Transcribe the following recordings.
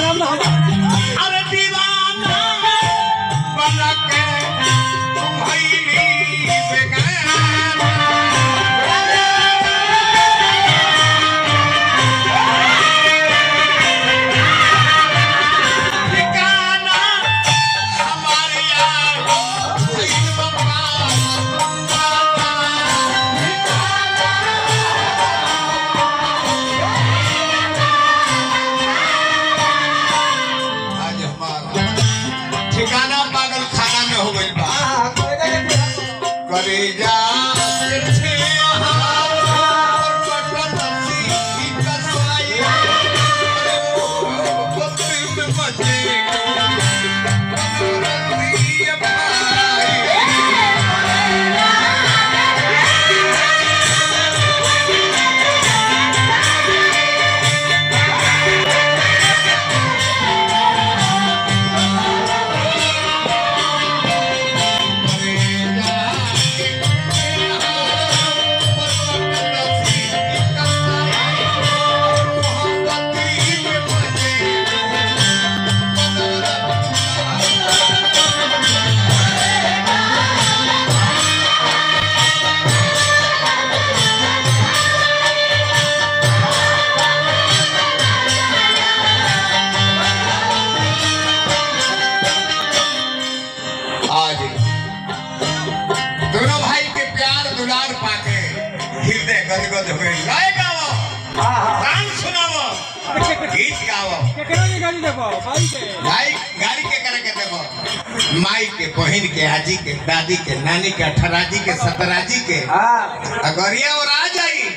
अरे दीवाना बन के भइली बेगाना ठिकाना हमारे यार भइल बंगाल ठिकाना पागल खाना में हो गई बा करे जा दोनों भाई के प्यार दुलार पाके हृदय गदगद हुए गाय गावो गान सुनावो गीत गावो भाई गाड़ी के करे के देबो माई के बहन के आजी के दादी के नानी के अठराजी के सतराजी के अगरिया और आ जाई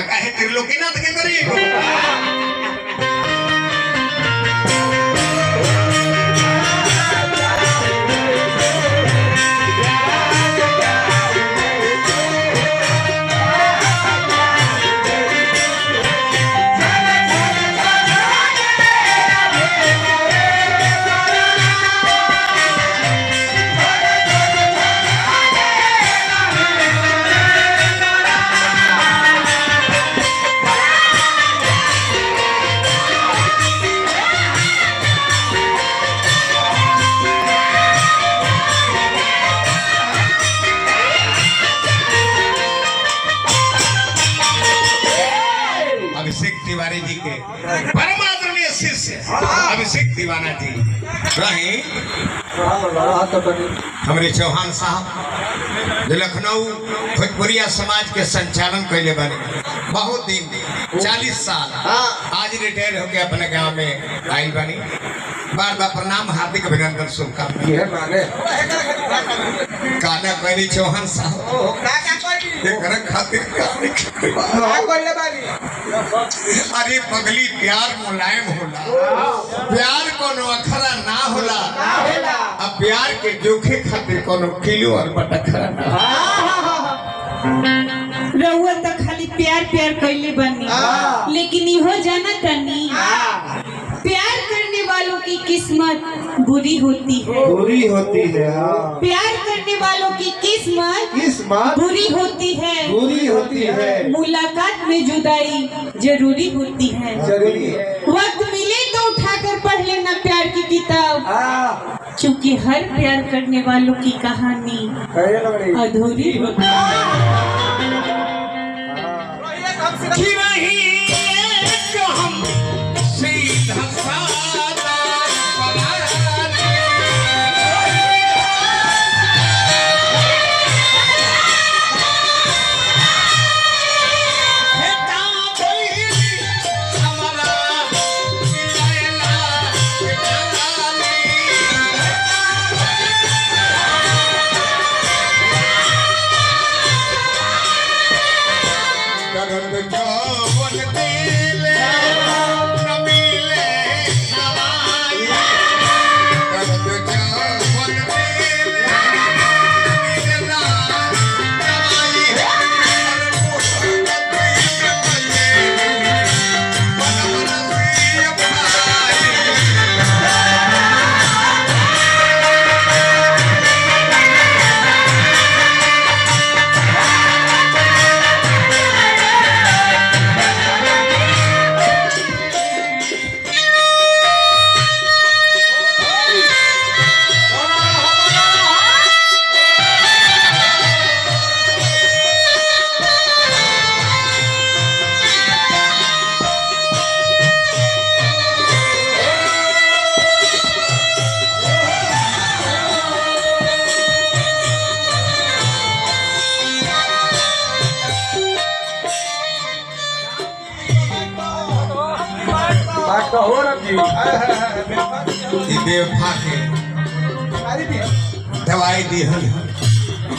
कहे त्रिलोकीनाथ के करी अभिषेक तिवारी जी के परम आदरणीय शिष्य अभिषेक दीवाना जी रहे हमारे चौहान साहब जो लखनऊ भोजपुरिया समाज के संचालन कैले बने बहुत दिन 40 साल आज रिटायर होके अपने गांव में आई बनी बार बार प्रणाम हार्दिक अभिनंदन शुभकामनाएं काना कैली चौहान साहब खातिर अरे पगली प्यार मुलायम होला प्यार कोनो अखरा ना होला अब प्यार के जोखे खातिर कोनो किलो और बटखरा ना रहुआ तो खाली प्यार प्यार कैले बनी लेकिन इहो जाना तनी प्यार करने वालों की किस्मत बुरी होती है प्यार करने वालों की किस्मत बुरी होती है मुलाकात में जुदाई जरूरी होती है वक्त मिले तो उठाकर पढ़ लेना प्यार की किताब क्योंकि हर प्यार करने वालों की कहानी अधूरी होती है ये बेवफा के दवाई दी हन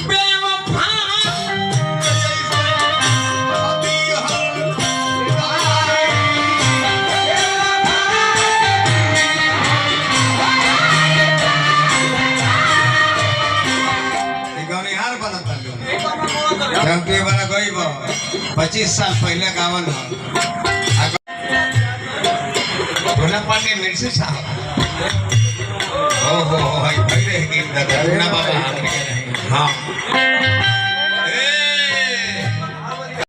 बेवफा के बना गई 25 साल पहले गावन ढोला पांडे मिर्ची साहब हो भाई पहले गीत गा बाबा हाँ